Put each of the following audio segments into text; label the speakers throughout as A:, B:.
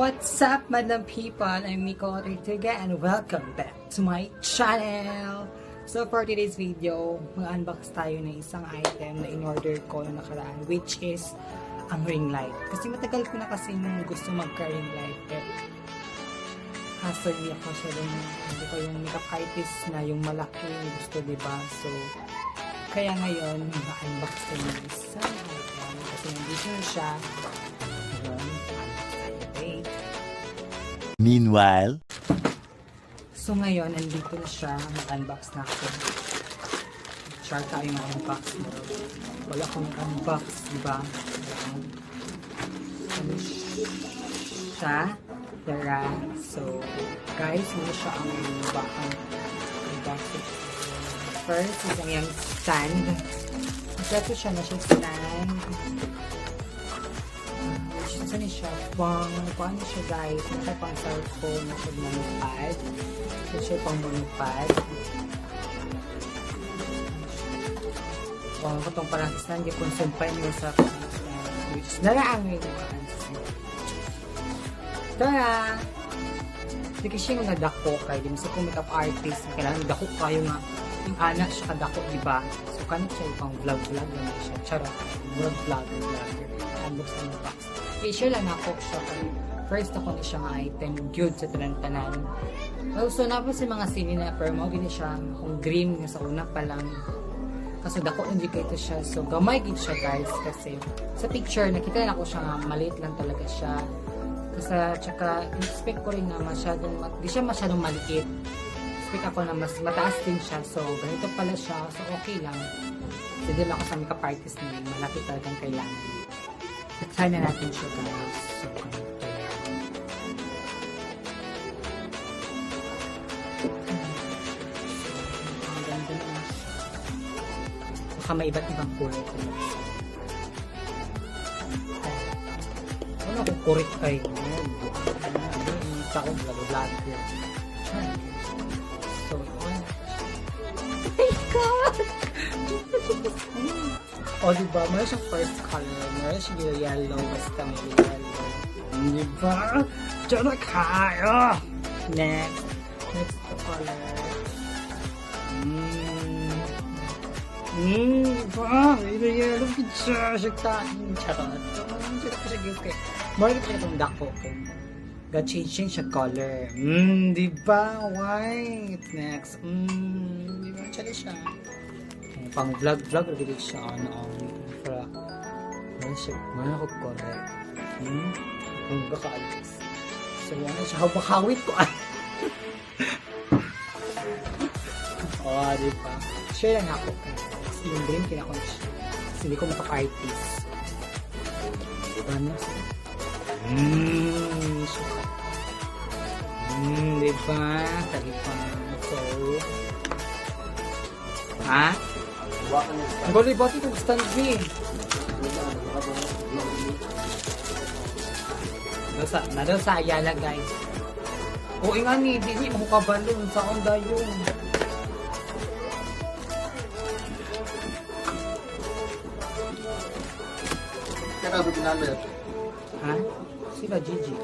A: What's up, madam people? I'm Miko Ortega and welcome back to my channel! So for today's video, mag-unbox tayo ng isang item na in-order ko na nakaraan, which is ang ring light. Kasi matagal ko na kasi gusto magka-ring light. Pero hassle niya ko siya rin. Hindi ko yung makeup artist na yung malaki yung gusto, diba? So, kaya ngayon, mag-unbox tayo ng isang item. Kasi nandito na siya.
B: Meanwhile,
A: so ngayon, nandito na siya. Mag-unbox na ako. Char tayo mag-unbox mo. Wala akong unbox, diba? Ano siya? Tara. So, guys, ano siya ang bakang unbox. First, is ang yung stand. Ito siya na siya stand. Saan siya? Paano siya, guys? Nasa pang cellphone na siya manupad. So, siya pang manupad. Ito itong parang stand. Yung consumpay mo sa stand. Which is nalaang yung tara! Hindi kasi yung nadako kayo. Di sa kung makeup artist, kailangan dako kayo nga. Yung anak siya kadako, diba? So, kanit siya yung pang vlog-vlog na siya. Charot. Vlog-vlog. Unbox na yung box. I-share lang ako siya. First ako ni siya nga item. Good sa tanan-tanan. Also, napos sa mga sini na pero mo gini siya kung green nga sa una pa lang. Kasi dako indicate siya. So, gamay gid siya, guys. Kasi sa picture, nakita na ako siya nga maliit lang talaga siya. Kasi, tsaka, expect ko rin na di siya masyadong maliit. Expect ako na mas mataas din siya. So, ganito pala siya. So, okay lang. So, din ako sa makeup artist na malaki talagang kailangan. Try na natin siya, guys. So, ang ganda na siya. Baka may iba't ibang kulay ko. Wala akong kurit kayo. Isa akong vlog here. So, my God! O, diba? Meron siyang first color. Meron siyang yellow. Basta may yellow. Diba? Diyan kayo! Next. Next color. Diba? May yellow. Siya tahin. Charot. Okay. Meron siya itong dako. Ga-changing siya color. Diba? White. Next. Diba? Siya. Pang vlog lagi siya para mana ko correct kung bakaalis so yan siya bakawit ko di ba share lang ako yung dream kinakon siya hindi ko maka-artist di ba na di ba tagi pa so ang gulay ba ito stand B nado sa Ayala, guys. O nga ni di mo kabalon sa onda yun
C: kaya ba pinalo
A: sila Gigi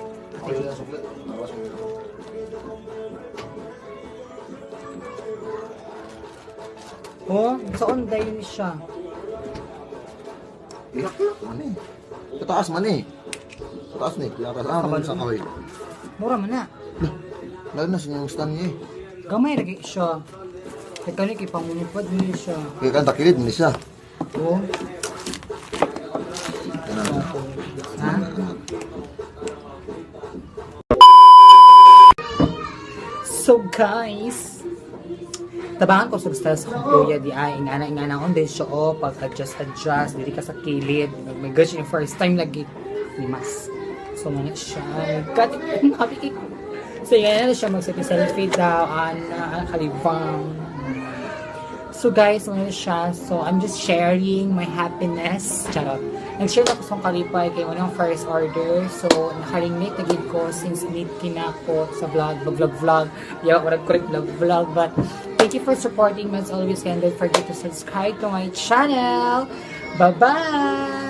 A: sa onda yun siya
C: man eh kataas man eh kataas ni kaya sa kaway
A: mura man na
C: lalo na siya yung stand niya
A: gamay lagi siya kaya kanik ipangunipad niya siya
C: kaya kan takilid ni siya So guys, tabangan ko sa style sa kuya di ay ingana on din siya pag adjust dili ka sa kilid may gosh yung first time lagi ni mas so muna siya cut happy so yan na siya selfie daw kalibang so guys muna siya so I'm just sharing my happiness charot nag-share na ko sa kalipay kay unang first order so nakaringmate na gid ko since need kinako sa vlog yeah correct vlog but thank you for supporting me as always and don't forget to subscribe to my channel. Bye-bye!